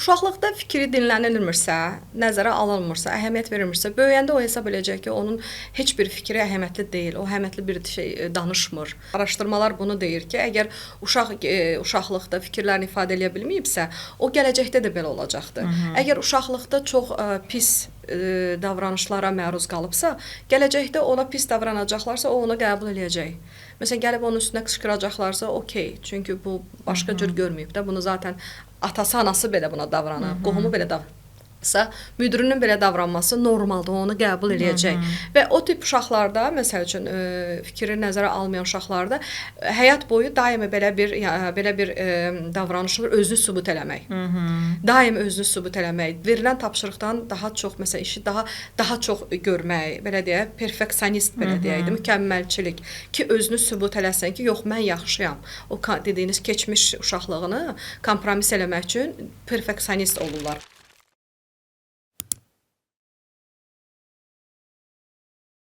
uşaqlıqda fikri dinlənilmirsə, nəzərə alınmırsa, əhəmiyyət verilmirsə, böyüyəndə o hesab eləyəcək ki, onun heç bir fikri əhəmiyyətli deyil, o əhəmiyyətli bir şey danışmır. Araşdırmalar bunu deyir ki, əgər uşaq uşaqlıqda fikirlərini ifadə edə bilməyibsə, o gələcəkdə də belə olacaqdır. Əgər uşaqlıqda çox pis davranışlara məruz qalıbsa, gələcəkdə ona pis davranacaqlarsa, o onu qəbul eləyəcək. Məsələn, gəlib onun üstünə qışqıracaqlarsa, okey. Çünki bu başqa cür görməyib də. Bunu zaten atası, anası belə buna davranır, qohumu belə davranırsa, müdirinin belə davranması normaldır, onu qəbul eləyəcək. Və o tip uşaqlarda, məsəl üçün, fikri nəzərə almayan uşaqlarda həyat boyu daima belə bir davranışlar özünü sübut eləmək. Daim özünü sübut eləmək, verilən tapşırıqdan daha çox, məsələn, işi daha çox görmək, belə deyək, perfeksionist belə deyək, mükəmməlçilik ki, özünü sübut eləsən ki, yox, mən yaxşıyam. O dediyiniz keçmiş uşaqlığını kompromis eləmək üçün perfeksionist olurlar.